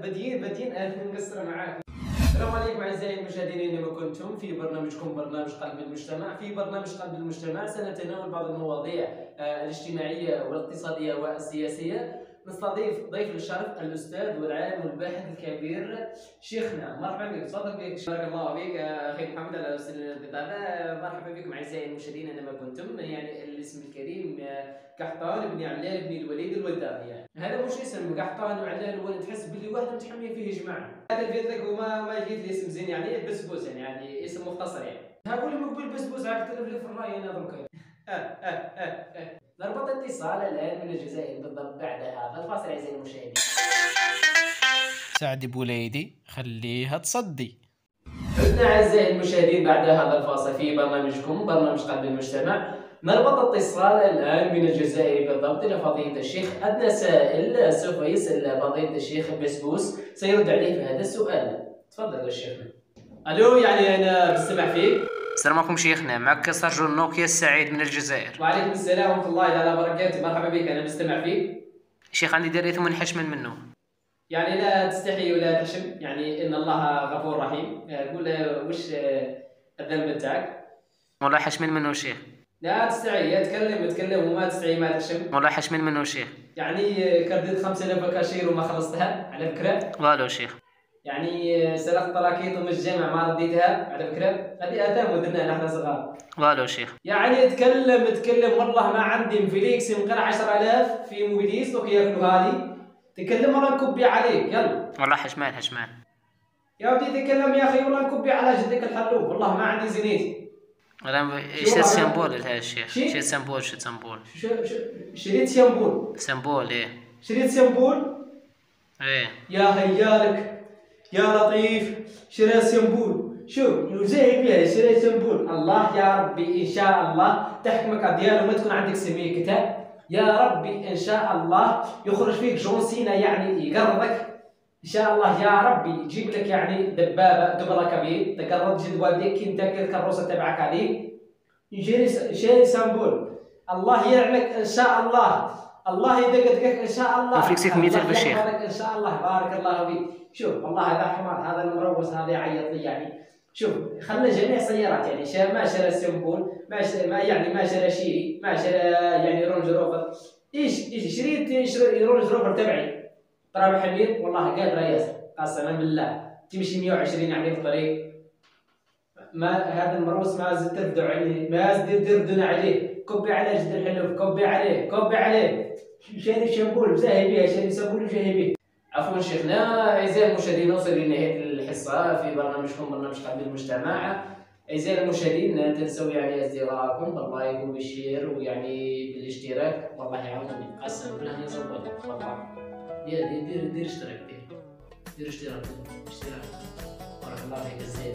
بادين نقصر معاك. السلام عليكم اعزائي المشاهدين، اينما كنتم في برنامجكم برنامج قلب المجتمع. في برنامج قلب المجتمع سنتناول بعض المواضيع الاجتماعيه والاقتصاديه والسياسيه. نستضيف ضيف الشرف الاستاذ والعالم والباحث الكبير شيخنا. مرحبا بك، تفضل بك. بارك الله فيك اخي محمد على حسن الاستضافه. مرحبا بكم اعزائي المشاهدين اينما كنتم. يعني الاسم الكريم قحطان بن علال بن الوليد الوداع. يعني هذا مش اسم قحطان وعلال الوليد، تحس باللي واحد متحمي فيه جماعه. هذا الفيت لك وما جيت لي اسم زين، يعني بسبوس، يعني اسم مختصر. يعني هقول لي مقبل بسبوس عاد تلف لي في الراي انا درك. نربط اتصال الان من الجزائر بالضبط بعد هذا الفاصل اعزائي المشاهدين. سعد بوليدي خليها تصدي. عدنا اعزائي المشاهدين بعد هذا الفاصل في برنامجكم برنامج قلب المجتمع. نربط اتصال الان من الجزائر بالضبط الى فضيله الشيخ. عندنا سائل سوف يسال فضيله الشيخ بسبوس، سيرد عليه في هذا السؤال. تفضل يا شيخنا. الو، يعني انا بستمع فيك. السلام عليكم شيخنا، معك سرجون نوكيا السعيد من الجزائر. وعليكم السلام ورحمه الله تعالى وبركاته. مرحبا بك، انا بستمع فيك. شيخ عندي دريث منحشمل منه. يعني لا تستحي ولا تحشم، يعني ان الله غفور رحيم. قول وش الذنب بتاعك؟ والله حشمل منه شيخ. لا تستحي، تكلم وما تستحي ما تحشم. والله حشمل منه شيخ. يعني كرديت 5000 كاشير وما خلصتها على فكره. والو شيخ. يعني سرقت طراكيط من الجامع ما رديتها على فكره. هذه اثام ودرناها نحن صغار. والو شيخ. يعني تكلم والله ما عندي انفليكس يمكن 10000 في موبيليس دوك ياكلوها لي. تكلم والله نكبي عليك. يلا والله حشمان يا ودي تكلم يا اخي، والله نكبي على جدك الحلوب. والله ما عندي زنيتي. والله شريت سمبول لهذا الشيخ. شريت سمبول. شريت سمبول. سمبول ايه. شريت سمبول ايه. يا هيالك يا لطيف. شريت سمبول. شوف زي بيها شريت سمبول. الله يا ربي ان شاء الله تحكمك ديالو ما تكون عندك سميه كتاب. يا ربي ان شاء الله يخرج فيك جون سينا، يعني يقرضك ان شاء الله. يا ربي يجيب لك يعني دبابه دبره كبير تقرض جد والديك انت الكروسه تبعك هذه. شيري سامبول. الله يعلمك ان شاء الله. الله يدقدقك ان شاء الله. فليكسيك 100,000 الشيخ ان شاء الله. بارك الله فيك. شوف والله هذا حمار، هذا المروس هذا يعيط لي. يعني شوف خلى جميع السيارات، يعني ما شرى سامبول، ما شرى شيري، ما شرى يعني رونج روفر. ايش شريت رونج روفر تبعي طراب حمير. والله قادر ياسر قسما بالله تمشي 120 يعني في الطريق. ما هذا المروس ما زلت تردوا عليه، ما زلت تردون عليه. كبي عليه جد الحلو، كبي عليه. شاري شامبول وزاهي بها، شاري سامبول وزاهي به. عفوا شيخنا. اعزائي المشاهدين، نوصل لنهايه الحصه في برنامجكم برنامج قلب المجتمع. اعزائي المشاهدين لا تنسوا يعني اصدقائكم باللايك وبالشير ويعني بالاشتراك. والله يعاونني قسما بالله اني صوت والله. دير اشتراك. دير اشتراك. بارك الله فيك الزين.